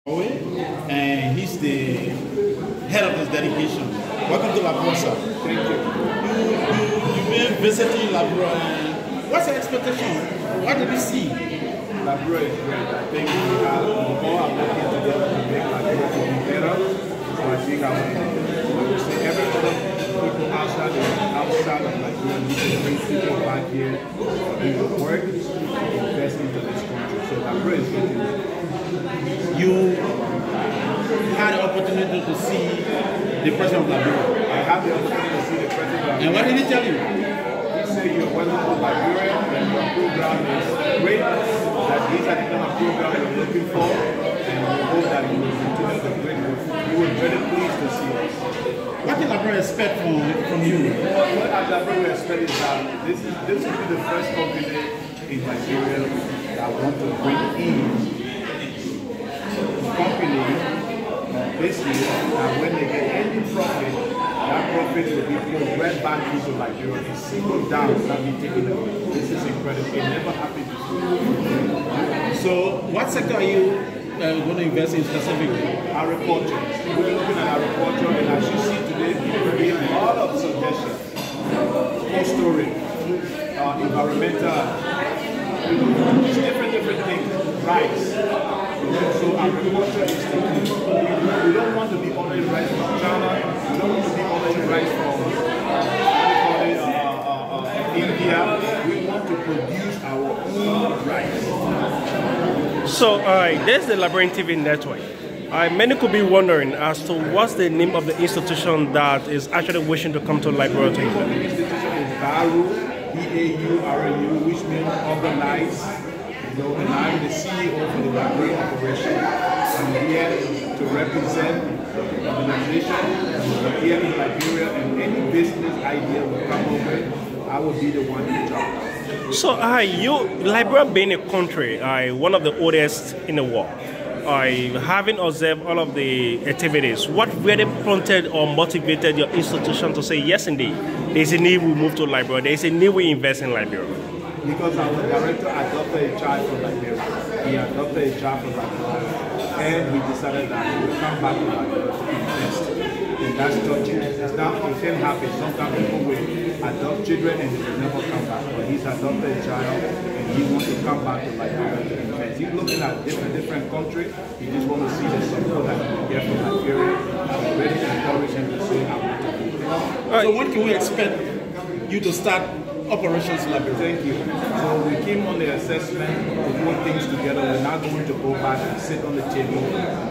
And he's the head of this delegation. Welcome to Liberia, sir. Thank you. You've been visiting Liberia. What's your expectation? What did you see? Liberia is great. I think we all are working together to make Liberia to be better. So I think I would say every other people outside of Liberia need to bring people back here to do the work and invest into this country. So Liberia is good. You had the opportunity to see the president of Liberia. I had the opportunity to see the president. And what did he tell you? He said you're welcome to Liberia and your program is great. That these are the kind of program we're looking for, and we hope that you will continue the great work. We were very pleased to see us. What did Liberia expect from you? What Liberia expect is that this will be the first company in Nigeria that want to bring in company business, and when they get any profit, that profit will be put right back into Liberia. A single down will not be taken away. This is incredible. It never happened before. So, what sector are you going to invest in specifically? Agriculture. We're looking at agriculture, and as you see today, we have a lot of suggestions. Cold storage, environmental, just different things. Rice. So agriculture is the key. We don't want to be ordering rice from China. We don't want to be ordering rice from India. We want to produce our own rice. So, there's the Liberian TV network. Many could be wondering as to what's the name of the institution that is actually wishing to come to Liberia. The institution is BAURAU, B-A-U-R-U, which means organize. And I'm the CEO for the Liberian operation. I'm here to represent the organization here in Liberia, and any business idea will come over, I will be the one in charge. So, Liberia being a country, one of the oldest in the world, having observed all of the activities, what really prompted or motivated your institution to say, yes, indeed, there's a need we move to Liberia, there's a need we invest in Liberia? Because our director adopted a child from Liberia. He adopted a child from Liberia. And we decided that he would come back to Liberia to invest. And that's touching. It can happen. Sometimes people will adopt children and they will never come back. But he's adopted a child and he wants to come back to Liberia to invest. He's looking at different countries. He just wants to see the support that he can get from Liberia. I'm ready to encourage him to say, I want to do this. So when can we expect you to start operations in Liberia? Thank you. So we came on the assessment to put things together. We're now going to go back and sit on the table.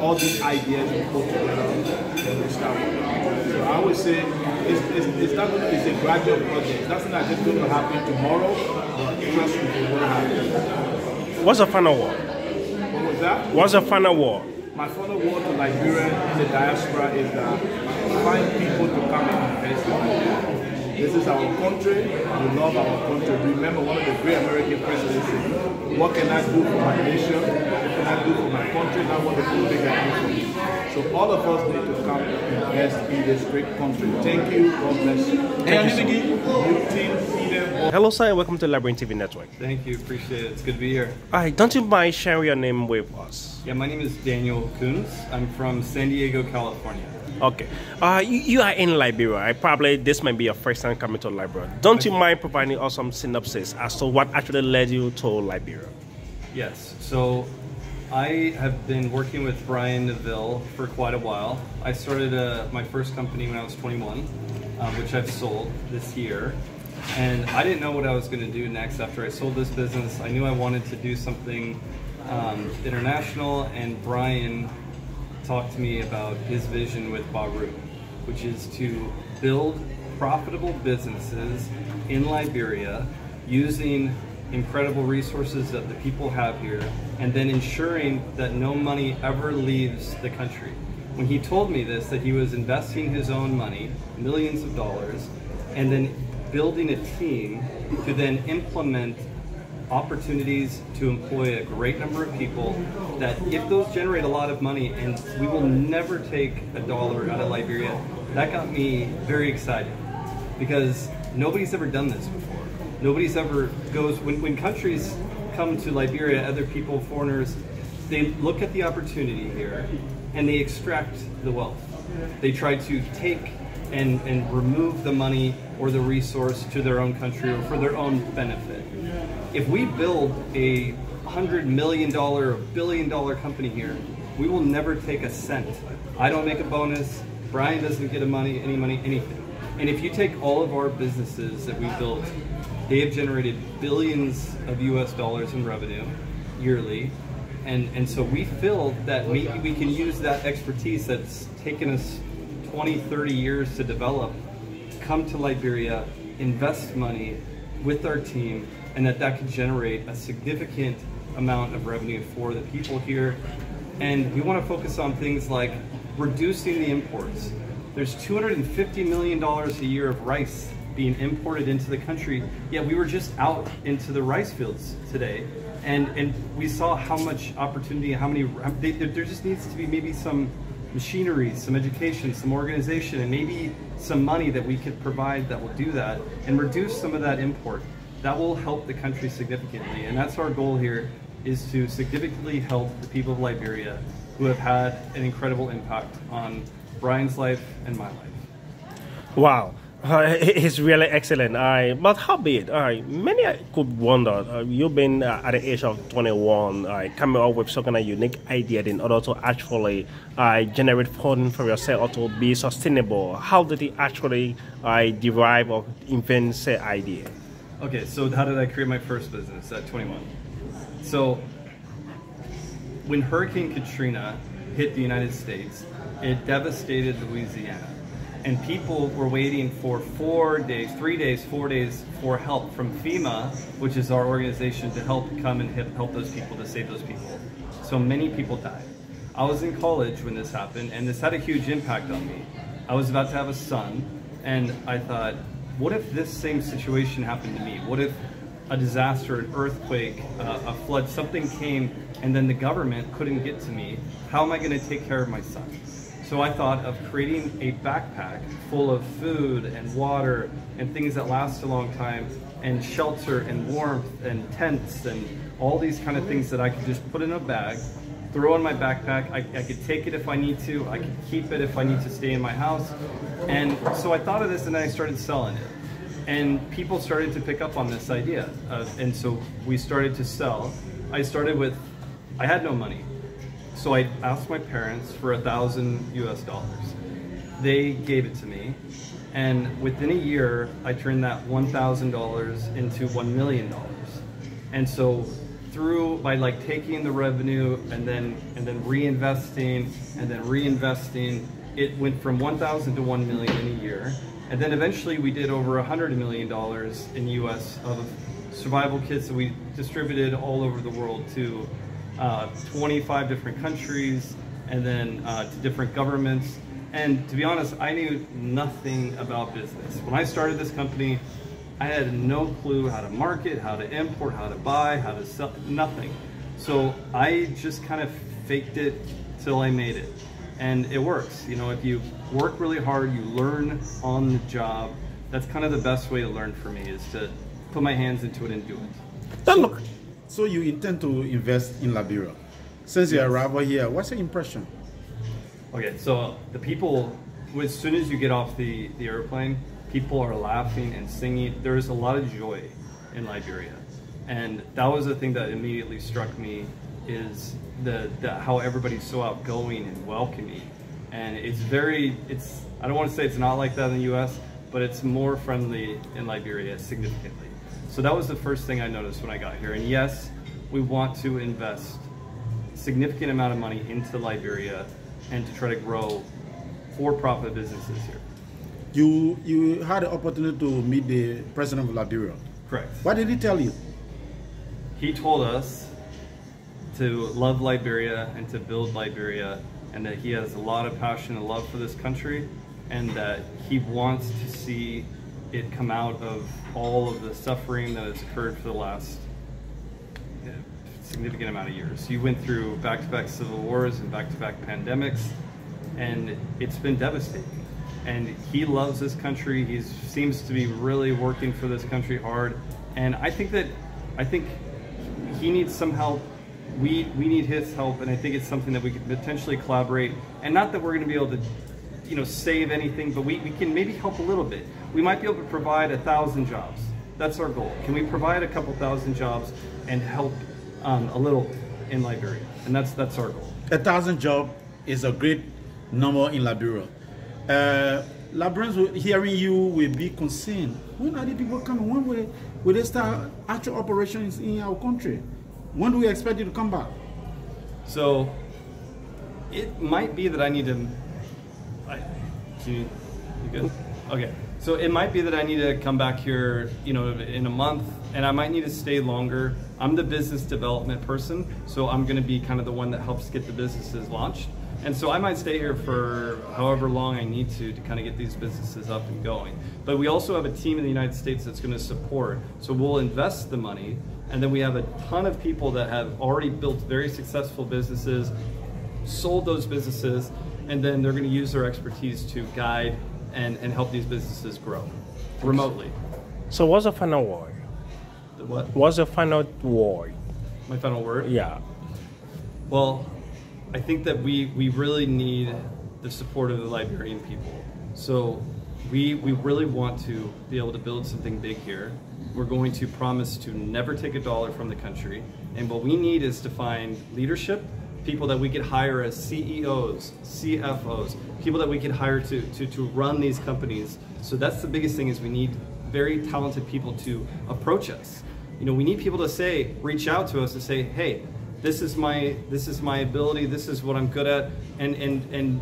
All these ideas we put together and we start working. So I would say it's a gradual project. It's not just going to happen tomorrow, but trust me, it will happen. What's the final word? What was that? What's the final word? My final word to Liberia in the diaspora is that find people to come and invest in Liberia. This is our country. We love our country. Remember one of the great American presidents said, what can I do for my nation? What can I do for my country? Not what the people think I do for me. So all of us need to come and invest in this great country. Thank you. God bless you. Hello, sir, and welcome to Liberian TV Network. Thank you. Appreciate it. It's good to be here. Don't you mind sharing your name with us? Yeah, my name is Daniel Kunz. I'm from San Diego, California. Okay. You are in Liberia. Probably this might be your first time coming to Liberia. Don't you mind providing us some synopsis as to what actually led you to Liberia? Yes. So I have been working with Brian Neville for quite a while. I started my first company when I was 21, which I've sold this year. And I didn't know what I was going to do next after I sold this business. I knew I wanted to do something international, and Brian talked to me about his vision with BAURAU, which is to build profitable businesses in Liberia using incredible resources that the people have here, and then ensuring that no money ever leaves the country. When he told me this, that he was investing his own money, millions of dollars, and then building a team to then implement opportunities to employ a great number of people, that if those generate a lot of money and we will never take a dollar out of Liberia, that got me very excited, because nobody's ever done this before. Nobody's ever when countries come to Liberia, other people, foreigners, they look at the opportunity here and they extract the wealth. They try to take and remove the money or the resource to their own country or for their own benefit. If we build a $100 million or $1 billion company here, we will never take a cent. I don't make a bonus, Brian doesn't get any money, anything. And if you take all of our businesses that we built, they have generated billions of US dollars in revenue yearly. And so we feel that maybe we can use that expertise that's taken us 20, 30 years to develop, come to Liberia, invest money with our team, and that could generate a significant amount of revenue for the people here. And we want to focus on things like reducing the imports. There's $250 million a year of rice being imported into the country, yet we were just out into the rice fields today, and we saw how much opportunity, there just needs to be maybe some machinery, some education, some organization, and maybe some money that we could provide that will do that and reduce some of that import. That will help the country significantly, and that's our goal here, is to significantly help the people of Liberia who have had an incredible impact on Brian's life and my life. Wow. It's really excellent. But how big? Many could wonder, you've been at the age of 21, coming up with some kind of unique idea in order to actually generate funding for yourself or to be sustainable. How did you actually derive or invent said idea? Okay, so how did I create my first business at 21? So when Hurricane Katrina hit the United States, it devastated Louisiana. And people were waiting for 4 days, 3 days, 4 days for help from FEMA, which is our organization to help come and help those people, to save those people. So many people died. I was in college when this happened, and this had a huge impact on me. I was about to have a son, and I thought, what if this same situation happened to me? What if a disaster, an earthquake, a flood, something came, and then the government couldn't get to me? How am I going to take care of my son? So I thought of creating a backpack full of food and water and things that last a long time, and shelter and warmth and tents and all these kind of things that I could just put in a bag, throw in my backpack. I could take it if I need to, I could keep it if I need to stay in my house. And so I thought of this and I started selling it. And people started to pick up on this idea. And so we started to sell. I had no money. So I asked my parents for $1,000 US. They gave it to me, and within a year, I turned that $1,000 into $1 million. And so by like taking the revenue and then reinvesting and then reinvesting, it went from 1,000 to 1 million in a year. And then eventually we did over $100 million in US of survival kits that we distributed all over the world to 25 different countries, and then to different governments. And to be honest, I knew nothing about business. When I started this company, I had no clue how to market, how to import, how to buy, how to sell, nothing. So I just kind of faked it till I made it. And it works. You know, if you work really hard, you learn on the job. That's kind of the best way to learn for me, is to put my hands into it and do it. So you intend to invest in Liberia. Since you arrived here, what's your impression? Okay, so the people, as soon as you get off the airplane, people are laughing and singing. There's a lot of joy in Liberia. And that was the thing that immediately struck me, is how everybody's so outgoing and welcoming. And I don't want to say it's not like that in the US, but it's more friendly in Liberia significantly. So that was the first thing I noticed when I got here. And yes, we want to invest a significant amount of money into Liberia and to try to grow for-profit businesses here. You had the opportunity to meet the president of Liberia. Correct. What did he tell you? He told us to love Liberia and to build Liberia, and that he has a lot of passion and love for this country, and that he wants to see it come out of all of the suffering that has occurred for the last significant amount of years. You went through back-to-back civil wars and back-to-back pandemics, and it's been devastating. And he loves this country. He seems to be really working for this country hard. And I think he needs some help we need his help, and I think it's something that we could potentially collaborate. And not that we're going to be able to, you know, save anything, but we can maybe help a little bit. We might be able to provide 1,000 jobs. That's our goal. Can we provide a couple thousand jobs and help a little in Liberia? And that's our goal. 1,000 jobs is a great number in Liberia. Liberians hearing you will be concerned. When are the people coming? When will they start actual operations in our country? When do we expect you to come back? So it might be that I need to. You good? Okay. So it might be that I need to come back here, you know, in a month, and I might need to stay longer. I'm the business development person, so I'm going to be kind of the one that helps get the businesses launched. And so I might stay here for however long I need to kind of get these businesses up and going. But we also have a team in the United States that's going to support. So we'll invest the money, and then we have a ton of people that have already built very successful businesses, sold those businesses, and then they're going to use their expertise to guide and help these businesses grow remotely. So what's the final word? The what? What's the final word? My final word? Yeah. Well, I think that we really need the support of the Liberian people. So we really want to be able to build something big here. We're going to promise to never take a dollar from the country. And what we need is to find leadership, people that we could hire as CEOs, CFOs, people that we could hire to run these companies. So that's the biggest thing, is we need very talented people to approach us. You know, we need people to say, reach out to us and say, hey, this is my ability, this is what I'm good at, and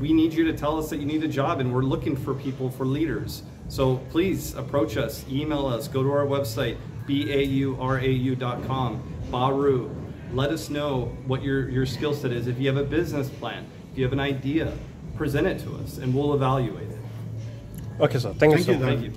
we need you to tell us that you need a job, and we're looking for people, for leaders. So please approach us, email us, go to our website, BAURAU.com, BAURAU. Let us know what your skill set is. If you have a business plan, if you have an idea, present it to us and we'll evaluate it. Okay, sir. Thank you. Thank you.